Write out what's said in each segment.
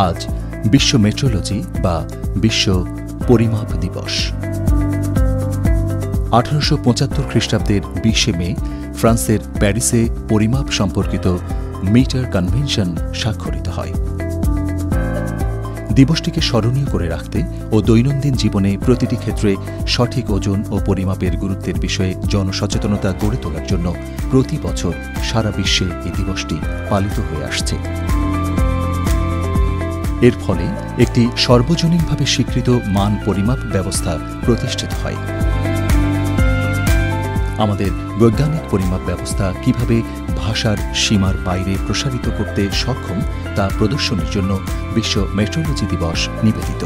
আজ বিশ্ব মেট্রোলজি বা বিশ্ব পরিমাপ দিবস। 1875 খ্রিস্টাব্দের 20 মে ফ্রান্সের প্যারিসে পরিমাপ সম্পর্কিত মিটার কনভেনশন স্বাক্ষরিত হয়। দিবসটিকে স্মরণীয় করে রাখতে ও দৈনন্দিন জীবনে প্রতিটি ক্ষেত্রে সঠিক ওজন ও পরিমাপের গুরুত্বের বিষয়ে জনসচেতনতা গড়ে তোলার জন্য প্রতি বছর সারা বিশ্বে এই দিবসটি পালিত হয়ে আসছে। এর ফলে একটি সর্বজনীনভাবে স্বীকৃত মান পরিমাপ ব্যবস্থা প্রতিষ্ঠিত হয়। আমাদের বৈজ্ঞানিক পরিমাপ ব্যবস্থা কিভাবে ভাষার সীমার বাইরে প্রসারিত করতে সক্ষম তা প্রদর্শনের জন্য বিশ্ব মেট্রোলজি দিবস নিবেদিত।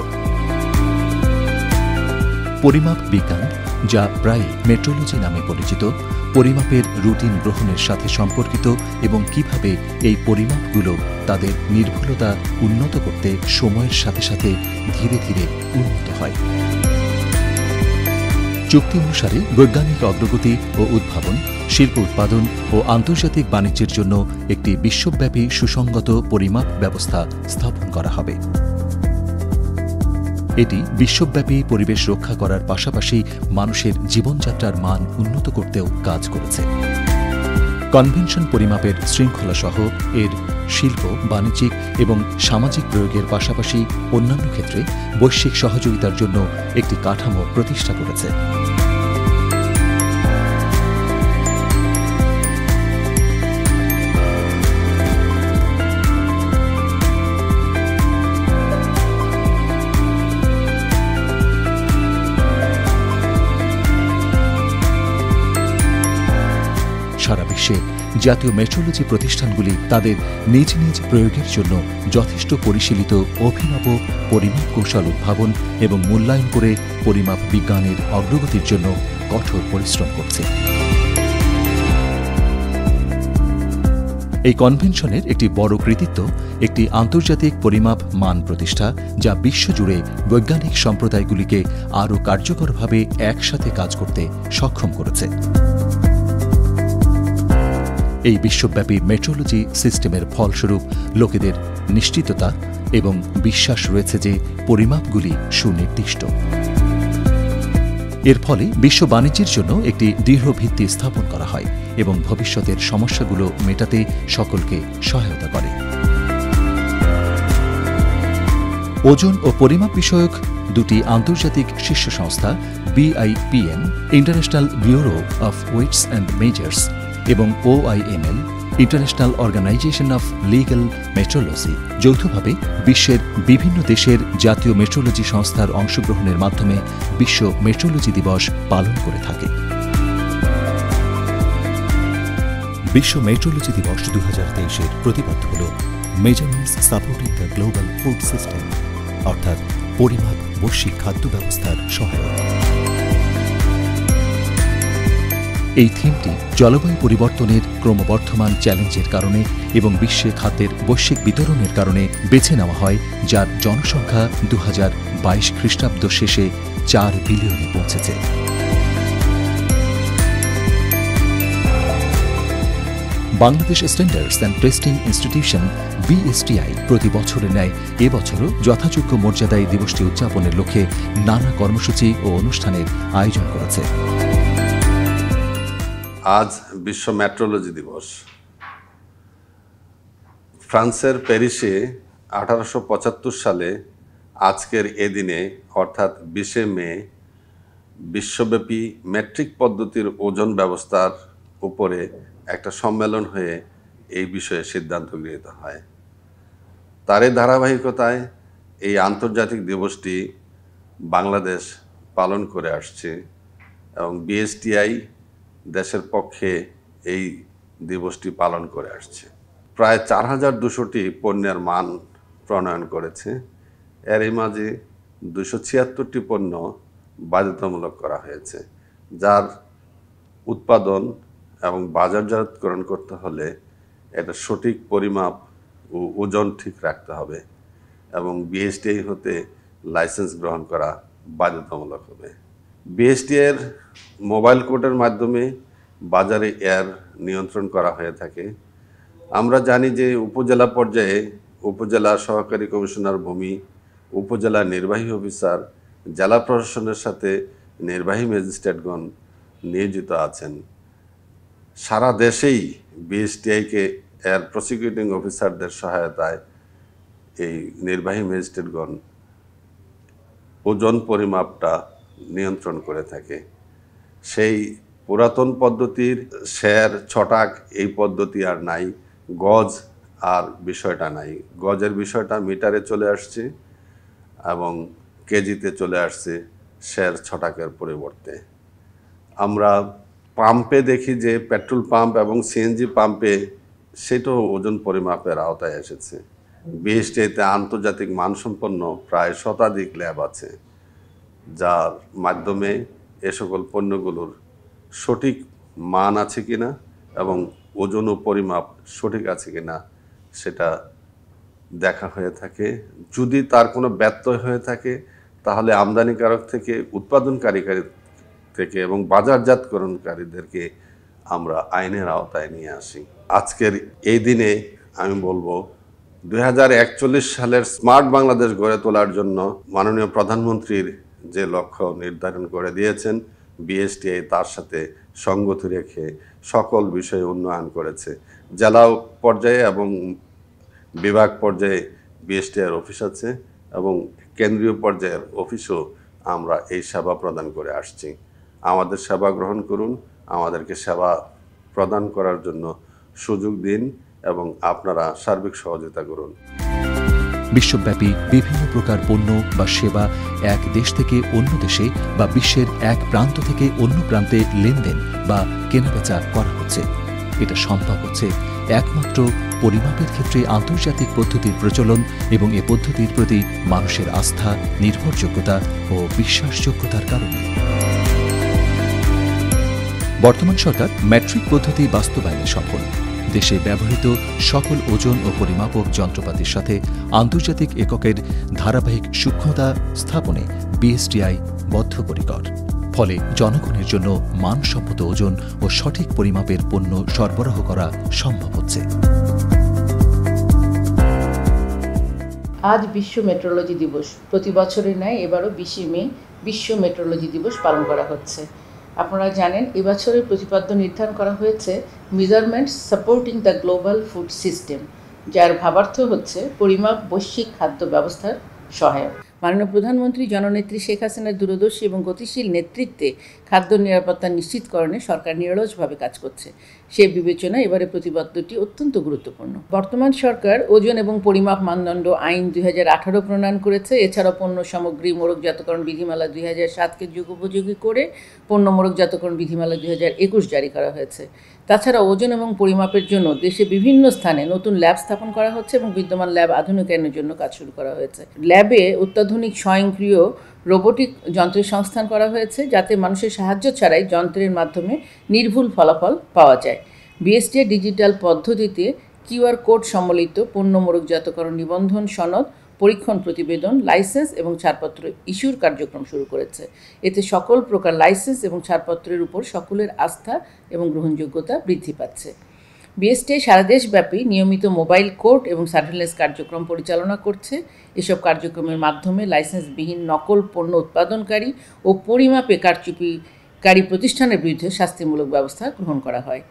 পরিমাপ বিজ্ঞান, যা প্রায় মেট্রোলজি নামে পরিচিত, পরিমাপের রুটিন গ্রহণের সাথে সম্পর্কিত এবং কিভাবে এই পরিমাপগুলো তাদের নির্ভুলতা উন্নত করতে সময়ের সাথে সাথে ধীরে ধীরে উন্নত হয়। চুক্তি অনুসারে বৈজ্ঞানিক অগ্রগতি ও উদ্ভাবন, শিল্প উৎপাদন ও আন্তর্জাতিক বাণিজ্যের জন্য একটি বিশ্বব্যাপী সুসংগত পরিমাপ ব্যবস্থা স্থাপন করা হবে। এটি বিশ্বব্যাপী পরিবেশ রক্ষা করার পাশাপাশি মানুষের জীবনযাত্রার মান উন্নত করতেও কাজ করেছে। কনভেনশন পরিমাপের শৃঙ্খলা সহ এর শিল্প, বাণিজ্যিক এবং সামাজিক প্রয়োগের পাশাপাশি অন্যান্য ক্ষেত্রে বৈশ্বিক সহযোগিতার জন্য একটি কাঠামো প্রতিষ্ঠা করেছে। সারা বিশ্বে জাতীয় মেট্রোলজি প্রতিষ্ঠানগুলি তাদের নিজ নিজ প্রয়োগের জন্য যথেষ্ট পরিশীলিত অভিনব পরিমাপ কৌশল উদ্ভাবন এবং মূল্যায়ন করে পরিমাপ বিজ্ঞানের অগ্রগতির জন্য কঠোর পরিশ্রম করছে। এই কনভেনশনের একটি বড় কৃতিত্ব একটি আন্তর্জাতিক পরিমাপ মান প্রতিষ্ঠা, যা বিশ্বজুড়ে বৈজ্ঞানিক সম্প্রদায়গুলিকে আরও কার্যকরভাবে একসাথে কাজ করতে সক্ষম করেছে। এই বিশ্বব্যাপী মেট্রোলজি সিস্টেমের ফলস্বরূপ লোকেদের নিশ্চিততা এবং বিশ্বাস রয়েছে যে পরিমাপগুলি সুনির্দিষ্ট। এর ফলে বিশ্ব বাণিজ্যের জন্য একটি দৃঢ় ভিত্তি স্থাপন করা হয় এবং ভবিষ্যতের সমস্যাগুলো মেটাতে সকলকে সহায়তা করে। ওজন ও পরিমাপ বিষয়ক দুটি আন্তর্জাতিক শীর্ষ সংস্থা BIPM, international bureau of weights and measures, এবং OIML, international organisation of legal metrology, যৌথভাবে বিশ্বের বিভিন্ন দেশের জাতীয় মেট্রোলজি সংস্থার অংশগ্রহণের মাধ্যমে বিশ্ব মেট্রোলজি দিবস পালন করে থাকে। বিশ্ব মেট্রোলজি দিবস 2023-এর প্রতিপাদ্য হল measurements supporting the global food system, অর্থাৎ পরিমাপ বৈশ্বিক খাদ্য ব্যবস্থার সহায়ক। এই থিমটি জলবায়ু পরিবর্তনের ক্রমবর্ধমান চ্যালেঞ্জের কারণে এবং বিশ্বে খাদ্যের বৈশ্বিক বিতরণের কারণে বেছে নেওয়া হয়, যার জনসংখ্যা 2022 খ্রিস্টাব্দ শেষে 4 বিলিয়নে পৌঁছেছে। Bangladesh standards and testing institution BSTI প্রতি বছরের ন্যায় এবছরও যথাযোগ্য মর্যাদায় দিবসটি উদযাপনের লক্ষ্যে নানা কর্মসূচি ও অনুষ্ঠানের আয়োজন করেছে। আজ বিশ্ব মেট্রোলজি দিবস। ফ্রান্সের প্যারিসে 1875 সালে আজকের এ দিনে অর্থাৎ 20 মে বিশ্বব্যাপী মেট্রিক পদ্ধতির ওজন ব্যবস্থার উপরে একটা সম্মেলন হয়ে এই বিষয়ে সিদ্ধান্ত গৃহীত হয়। তারই ধারাবাহিকতায় এই আন্তর্জাতিক দিবসটি বাংলাদেশ পালন করে আসছে এবং BSTI দেশের পক্ষে এই দিবসটি পালন করে আসছে। প্রায় 4200টি পণ্যের মান প্রণয়ন করেছে। এর মাঝে 276টি পণ্য বাধ্যতামূলক করা হয়েছে, যার উৎপাদন এবং বাজারজাতকরণ করতে হলে এটা সঠিক পরিমাপ ও ওজন ঠিক রাখতে হবে এবং BSTI হতে লাইসেন্স গ্রহণ করা বাধ্যতামূলক হবে। BSTI-এর মোবাইল কোডের মাধ্যমে বাজারে এর নিয়ন্ত্রণ করা হয়ে থাকে। আমরা জানি যে উপজেলা পর্যায়ে উপজেলা সহকারী কমিশনার ভূমি, উপজেলা নির্বাহী অফিসার, জেলা প্রশাসনের সাথে নির্বাহী ম্যাজিস্ট্রেটগণ নিয়োজিত আছেন। সারা দেশেই বিএসটিআইকে এর প্রসিকিউটিং অফিসারদের সহায়তায় এই নির্বাহী ম্যাজিস্ট্রেটগণ ওজন পরিমাপটা নিয়ন্ত্রণ করে থাকে। সেই পুরাতন পদ্ধতির সের, ছটাক এই পদ্ধতি আর নাই, গজ আর বিষয়টা নাই। গজের বিষয়টা মিটারে চলে আসছে এবং কেজিতে চলে আসছে সের, ছটাকের পরিবর্তে। আমরা পাম্পে দেখি যে পেট্রোল পাম্প এবং সিএনজি পাম্পে সেটাও ওজন পরিমাপের আওতায় এসেছে। বিএসটিআইতে আন্তর্জাতিক মানসম্পন্ন প্রায় শতাধিক ল্যাব আছে, যার মাধ্যমে এ সকল পণ্যগুলোর সঠিক মান আছে কিনা এবং ওজন ও পরিমাপ সঠিক আছে কিনা সেটা দেখা হয়ে থাকে। যদি তার কোনো ব্যত্যয় হয়ে থাকে তাহলে আমদানিকারক থেকে উৎপাদনকারী থেকে এবং বাজারজাতকরণকারীদেরকে আমরা আইনের আওতায় নিয়ে আসি। আজকের এই দিনে আমি বলবো 2041 সালের স্মার্ট বাংলাদেশ গড়ে তোলার জন্য মাননীয় প্রধানমন্ত্রীর যে লক্ষ্য নির্ধারণ করে দিয়েছেন, বিএসটিআই তার সাথে সঙ্গতি রেখে সকল বিষয়ে উন্নয়ন করেছে। জেলা পর্যায়ে এবং বিভাগ পর্যায়ে বিএসটিআইয়ের অফিস আছে এবং কেন্দ্রীয় পর্যায়ের অফিসও আমরা এই সেবা প্রদান করে আসছি। আমাদের সেবা গ্রহণ করুন, আমাদেরকে সেবা প্রদান করার জন্য সুযোগ দিন এবং আপনারা সার্বিক সহযোগিতা করুন। বিশ্বব্যাপী বিভিন্ন প্রকার পণ্য বা সেবা এক দেশ থেকে অন্য দেশে বা বিশ্বের এক প্রান্ত থেকে অন্য প্রান্তে লেনদেন বা কেনাবেচা করা হচ্ছে। এটা সম্ভব হচ্ছে একমাত্র পরিমাপের ক্ষেত্রে আন্তর্জাতিক পদ্ধতির প্রচলন এবং এ পদ্ধতির প্রতি মানুষের আস্থা, নির্ভরযোগ্যতা ও বিশ্বাসযোগ্যতার কারণে। বর্তমান সরকার ম্যাট্রিক পদ্ধতি বাস্তবায়নে সফল। দেশে ব্যবহৃত সকল ওজন ও পরিমাপক যন্ত্রপাতির সাথে আন্তর্জাতিক এককের ধারাবাহিক সূক্ষ্মতা স্থাপনে বিএসটিআই বদ্ধপরিকর। ফলে জনগণের জন্য মানসম্মত ওজন ও সঠিক পরিমাপের পণ্য সরবরাহ করা সম্ভব হচ্ছে। আজ বিশ্ব মেট্রোলজি দিবস। প্রতি বছরের ন্যায় এবারও 20 মে বিশ্ব মেট্রোলজি দিবস পালন করা হচ্ছে। আপনারা জানেন, এবছরের প্রতিপাদ্য নির্ধারণ করা হয়েছে measurements supporting the global food system, যার ভাবার্থ হচ্ছে পরিমাপ বৈশ্বিক খাদ্য ব্যবস্থার সহায়ক। মাননীয় প্রধানমন্ত্রী জননেত্রী শেখ হাসিনার দূরদর্শী এবং গতিশীল নেতৃত্বে খাদ্য নিরাপত্তা নিশ্চিতকরণে সরকার নিরলসভাবে কাজ করছে। সে বিবেচনায় এবারে প্রতিপাদ্যটি অত্যন্ত গুরুত্বপূর্ণ। বর্তমান সরকার ওজন এবং পরিমাপ মানদণ্ড আইন 2018 প্রণয়ন করেছে। এছাড়াও পণ্য সামগ্রী মোড়কজাতকরণ বিধিমালা 2007কে যুগোপযোগী করে পণ্য মোড়কজাতকরণ বিধিমালা 2021 জারি করা হয়েছে। তাছাড়া ওজন এবং পরিমাপের জন্য দেশে বিভিন্ন স্থানে নতুন ল্যাব স্থাপন করা হচ্ছে এবং বিদ্যমান ল্যাব আধুনিকায়নের জন্য কাজ শুরু করা হয়েছে। ল্যাবে অত্যাধুনিক স্বয়ংক্রিয় রোবোটিক যন্ত্রের সংস্থান করা হয়েছে, যাতে মানুষের সাহায্য ছাড়াই যন্ত্রের মাধ্যমে নির্ভুল ফলাফল পাওয়া যায়। বিএসটিআই ডিজিটাল পদ্ধতিতে কিউআর কোড সম্বলিত পণ্য মোড়কজাতকরণ নিবন্ধন সনদ, পরীক্ষণ প্রতিবেদন, লাইসেন্স এবং ছাড়পত্র ইস্যুর কার্যক্রম শুরু করেছে। এতে সকল প্রকার লাইসেন্স এবং ছাড়পত্রের উপর সকলের আস্থা এবং গ্রহণযোগ্যতা বৃদ্ধি পাচ্ছে। বিএসটিআই সারা দেশব্যাপী নিয়মিত মোবাইল কোর্ট এবং সার্ভেলেন্স কার্যক্রম পরিচালনা করছে। এসব কার্যক্রমের মাধ্যমে লাইসেন্সবিহীন নকল পণ্য উৎপাদনকারী ও পরিমাপে কারচুপিকারী প্রতিষ্ঠানের বিরুদ্ধে শাস্তিমূলক ব্যবস্থা গ্রহণ করা হয়।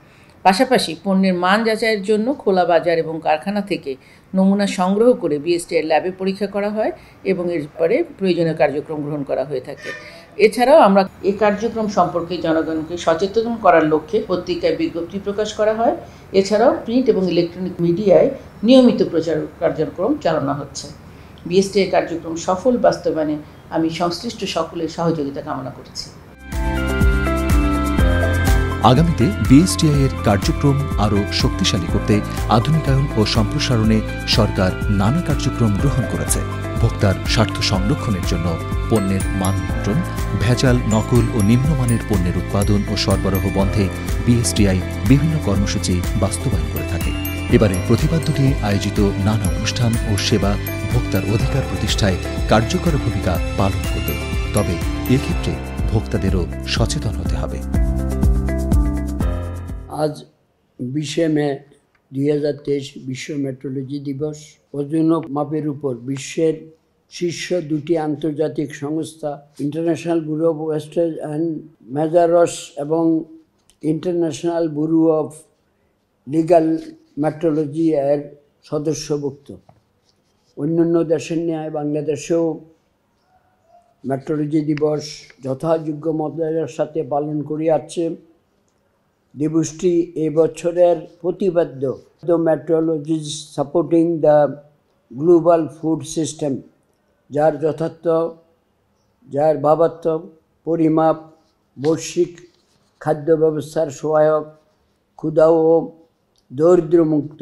পাশাপাশি পণ্যের মান যাচাইয়ের জন্য খোলা বাজার এবং কারখানা থেকে নমুনা সংগ্রহ করে বিএসটিআই ল্যাবে পরীক্ষা করা হয় এবং এরপরে প্রয়োজনীয় কার্যক্রম গ্রহণ করা হয়ে থাকে। এছাড়াও আমরা এই কার্যক্রম সম্পর্কে জনগণকে সচেতন করার লক্ষ্যে পত্রিকায় বিজ্ঞপ্তি প্রকাশ করা হয়। এছাড়াও প্রিন্ট এবং ইলেকট্রনিক মিডিয়ায় নিয়মিত প্রচার কার্যক্রম চালানো হচ্ছে। বিএসটিআই কার্যক্রম সফল বাস্তবায়নে আমি সংশ্লিষ্ট সকলের সহযোগিতা কামনা করছি। আগামীতে বিএসটিআই এর কার্যক্রম আরও শক্তিশালী করতে আধুনিকায়ন ও সম্প্রসারণে সরকার নানা কার্যক্রম গ্রহণ করেছে। ভোক্তার স্বার্থ সংরক্ষণের জন্য পণ্যের মান নিয়ন্ত্রণ, ভেজাল, নকল ও নিম্নমানের পণ্যের উৎপাদন ও সরবরাহ বন্ধে বিএসটিআই বিভিন্ন কর্মসূচি বাস্তবায়ন করে থাকে। এবারে প্রতিপাদ্যটি আয়োজিত নানা অনুষ্ঠান ও সেবা ভোক্তার অধিকার প্রতিষ্ঠায় কার্যকর ভূমিকা পালন করবে। তবে এক্ষেত্রে ভোক্তাদেরও সচেতন হতে হবে। আজ 20 মে 2023 বিশ্ব মেট্রোলজি দিবস। ওজন ও মাপের উপর বিশ্বের শীর্ষ দুটি আন্তর্জাতিক সংস্থা international bureau of weights and measures এবং international bureau of legal metrology এর সদস্যভুক্ত। অন্যান্য দেশের ন্যায় বাংলাদেশেও মেট্রোলজি দিবস যথাযোগ্য মর্যাদার সাথে পালন করে আসছে। দিবসটি এবছরের প্রতিপাদ্য the metrology supporting the global food system, যার যথার্থ ভাবার্থ পরিমাপ, বৈশ্বিক খাদ্য ব্যবস্থার সহায়ক, ক্ষুধা ও দরিদ্রমুক্ত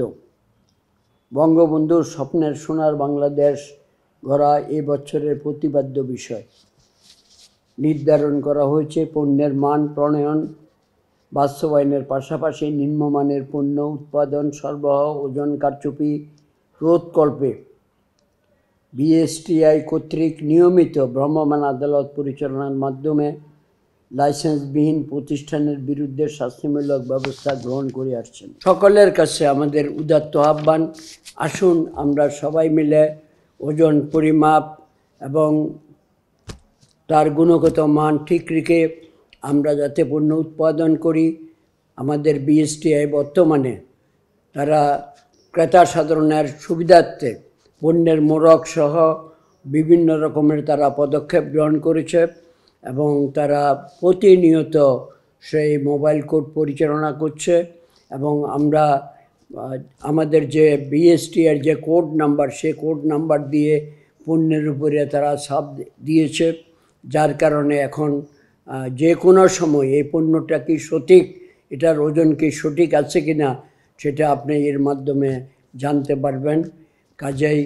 বঙ্গবন্ধুর স্বপ্নের সোনার বাংলাদেশ গড়া এ বছরের প্রতিপাদ্য বিষয়। নির্ধারণ করা হয়েছে পণ্যের মান প্রণয়ন বাস্তবায়নের পাশাপাশি নিম্নমানের পণ্য উৎপাদন, সরবরাহ, ওজন কারচুপি রোধকল্পে বিএসটিআই কর্তৃক নিয়মিত ভ্রাম্যমাণ আদালত পরিচালনার মাধ্যমে লাইসেন্সবিহীন প্রতিষ্ঠানের বিরুদ্ধে শাস্তিমূলক ব্যবস্থা গ্রহণ করে আসছেন। সকলের কাছে আমাদের উদাত্ত আহ্বান, আসুন আমরা সবাই মিলে ওজন পরিমাপ এবং তার গুণগত মান ঠিক রেখে আমরা যাতে পণ্য উৎপাদন করি। আমাদের বিএসটিআই বর্তমানে তারা ক্রেতা সাধারণের সুবিধার্থে পণ্যের মোড়ক সহ বিভিন্ন রকমের তারা পদক্ষেপ গ্রহণ করেছে এবং তারা প্রতিনিয়ত সেই মোবাইল কোড পরিচালনা করছে এবং আমরা আমাদের যে বিএসটিআর যে কোড নাম্বার, সে কোড নাম্বার দিয়ে পণ্যের উপরে তারা ছাপ দিয়েছে, যার কারণে এখন যে কোনো সময় এই পণ্যটা কি সঠিক, এটার ওজন কি সঠিক আছে কি না সেটা আপনি এর মাধ্যমে জানতে পারবেন। কাজেই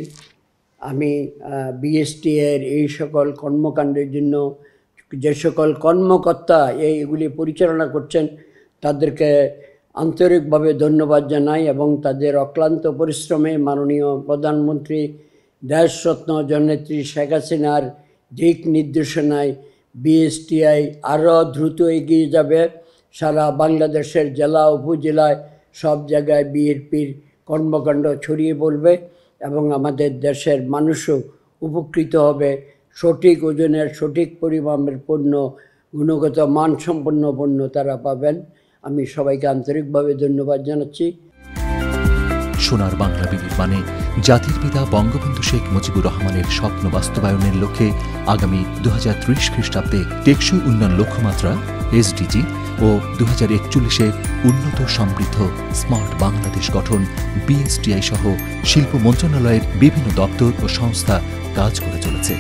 আমি বিএসটিআর এই সকল কর্মকাণ্ডের জন্য যে সকল কর্মকর্তা এইগুলি পরিচালনা করছেন তাদেরকে আন্তরিকভাবে ধন্যবাদ জানাই এবং তাদের অক্লান্ত পরিশ্রমে মাননীয় প্রধানমন্ত্রী দেশরত্ন জননেত্রী শেখ হাসিনার দিক নির্দেশনায় বিএসটিআই আরও দ্রুত এগিয়ে যাবে। সারা বাংলাদেশের জেলা উপজেলায় সব জায়গায় বিএনপির কর্মকাণ্ড ছড়িয়ে পড়বে এবং আমাদের দেশের মানুষও উপকৃত হবে। সঠিক ওজনের সঠিক পরিমাণের পণ্য, গুণগত মানসম্পন্ন পণ্য তারা পাবেন। আমি সবাইকে আন্তরিকভাবে ধন্যবাদ জানাচ্ছি। সোনার বাংলা বিনির্মাণে জাতির পিতা বঙ্গবন্ধু শেখ মুজিবুর রহমানের স্বপ্ন বাস্তবায়নের লক্ষ্যে আগামী 2030 খ্রিস্টাব্দে টেকসই উন্নয়ন লক্ষ্যমাত্রা এসডিজি ও 2041-এ উন্নত সমৃদ্ধ স্মার্ট বাংলাদেশ গঠন বিএসটিআই সহ শিল্প মন্ত্রণালয়ের বিভিন্ন দপ্তর ও সংস্থা কাজ করে চলেছে।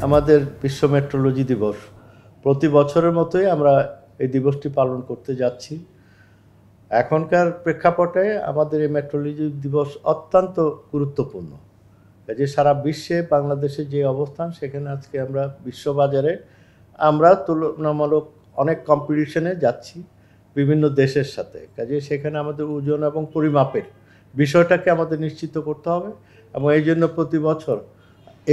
আমাদের বিশ্ব মেট্রোলজি দিবস প্রতি বছরের মতোই আমরা এই দিবসটি পালন করতে যাচ্ছি। এখনকার প্রেক্ষাপটে আমাদের এই মেট্রোলজি দিবস অত্যন্ত গুরুত্বপূর্ণ। যে সারা বিশ্বে বাংলাদেশের যে অবস্থান, সেখানে আজকে আমরা বিশ্ববাজারে আমরা তুলনামূলক অনেক কম্পিটিশনে যাচ্ছি বিভিন্ন দেশের সাথে। কাজে সেখানে আমাদের ওজন এবং পরিমাপের বিষয়টাকে আমাদের নিশ্চিত করতে হবে এবং এই জন্য প্রতি বছর,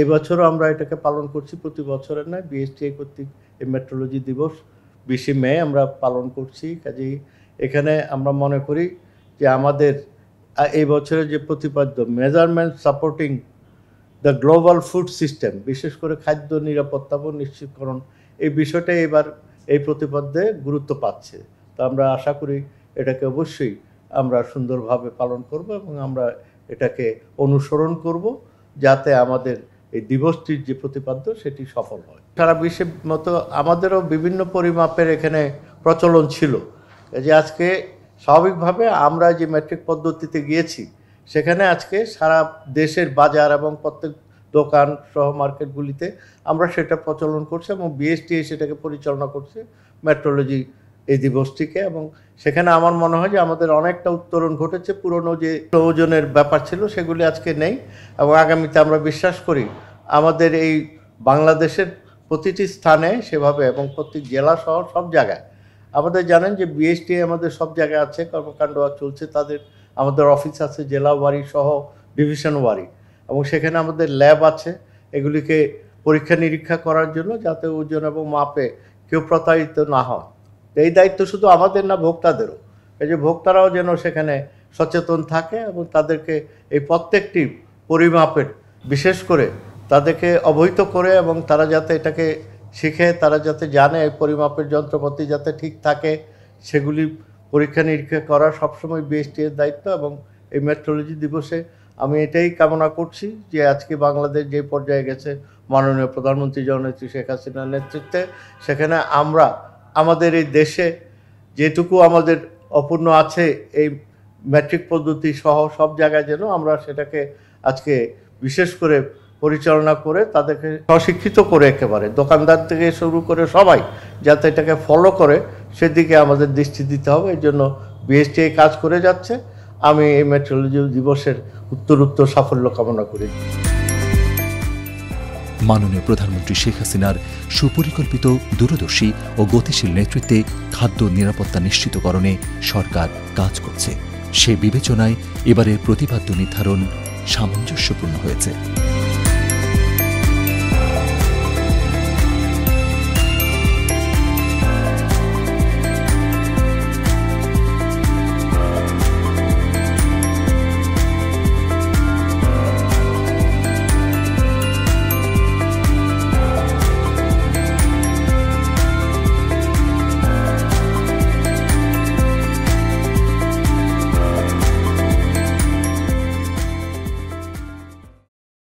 এবছরও আমরা এটাকে পালন করছি প্রতি বছরের নয়, বিএসটিআই কর্তৃক এই মেট্রোলজি দিবস 20 মে আমরা পালন করছি। কাজেই এখানে আমরা মনে করি যে আমাদের এই বছরের যে প্রতিপাদ্য measurement supporting the global food system, বিশেষ করে খাদ্য নিরাপত্তা ও নিশ্চিতকরণ, এই বিষয়টা এবার এই প্রতিপাদ্যে গুরুত্ব পাচ্ছে। তো আমরা আশা করি এটাকে অবশ্যই আমরা সুন্দরভাবে পালন করব এবং আমরা এটাকে অনুসরণ করব, যাতে আমাদের এই দিবসটির যে প্রতিপাদ্য সেটি সফল হয়। সারা বিশ্বের মতো আমাদেরও বিভিন্ন পরিমাপের এখানে প্রচলন ছিল। যে আজকে স্বাভাবিকভাবে আমরা যে মেট্রিক পদ্ধতিতে গিয়েছি, সেখানে আজকে সারা দেশের বাজার এবং প্রত্যেক দোকান সহ মার্কেটগুলিতে আমরা সেটা প্রচলন করছি এবং বিএসটিআই সেটাকে পরিচালনা করছে মেট্রোলজি এই দিবসটিকে। এবং সেখানে আমার মনে হয় যে আমাদের অনেকটা উত্তরণ ঘটেছে। পুরনো যে ওজনের ব্যাপার ছিল সেগুলি আজকে নেই এবং আগামীতে আমরা বিশ্বাস করি আমাদের এই বাংলাদেশের প্রতিটি স্থানে সেভাবে এবং প্রত্যেক জেলা শহর সব জায়গায় আমাদের জানেন যে বিএসটিআই আমাদের সব জায়গায় আছে, কর্মকাণ্ড চলছে, তাদের আমাদের অফিস আছে জেলা ওয়ারি সহ ডিভিশন ওয়ারি, এবং সেখানে আমাদের ল্যাব আছে এগুলিকে পরীক্ষা নিরীক্ষা করার জন্য, যাতে ওজন এবং মাপে কেউ প্রতারিত না হয়। এই দায়িত্ব শুধু আমাদের না, ভোক্তাদেরও। এই যে ভোক্তারাও যেন সেখানে সচেতন থাকে এবং তাদেরকে এই প্রত্যেকটি পরিমাপের বিশেষ করে তাদেরকে অবহিত করে, এবং তারা যাতে এটাকে শিখে, তারা যাতে জানে এই পরিমাপের যন্ত্রপাতি যাতে ঠিক থাকে, সেগুলি পরীক্ষা নিরীক্ষা করা সবসময় বিএসটিআই এর দায়িত্ব। এবং এই মেট্রোলজি দিবসে আমি এটাই কামনা করছি যে আজকে বাংলাদেশ যে পর্যায়ে গেছে মাননীয় প্রধানমন্ত্রী জননেত্রী শেখ হাসিনার নেতৃত্বে, সেখানে আমরা আমাদের এই দেশে যেটুকু আমাদের অপূর্ণ আছে এই ম্যাট্রিক পদ্ধতি সহ সব জায়গায় যেন আমরা সেটাকে আজকে বিশেষ করে পরিচালনা করে তাদেরকে প্রশিক্ষিত করে, একেবারে দোকানদার থেকে শুরু করে সবাই যাতে এটাকে ফলো করে, সেদিকে আমাদের দৃষ্টি দিতে হবে। এই জন্য বিএসটিআই কাজ করে যাচ্ছে। আমি এই মেট্রোলজি দিবসের উত্তরোত্তর সাফল্য কামনা করি। মাননীয় প্রধানমন্ত্রী শেখ হাসিনার সুপরিকল্পিত, দূরদর্শী ও গতিশীল নেতৃত্বে খাদ্য নিরাপত্তা নিশ্চিতকরণে সরকার কাজ করছে। সে বিবেচনায় এবারের প্রতিপাদ্য নির্ধারণ সামঞ্জস্যপূর্ণ হয়েছে।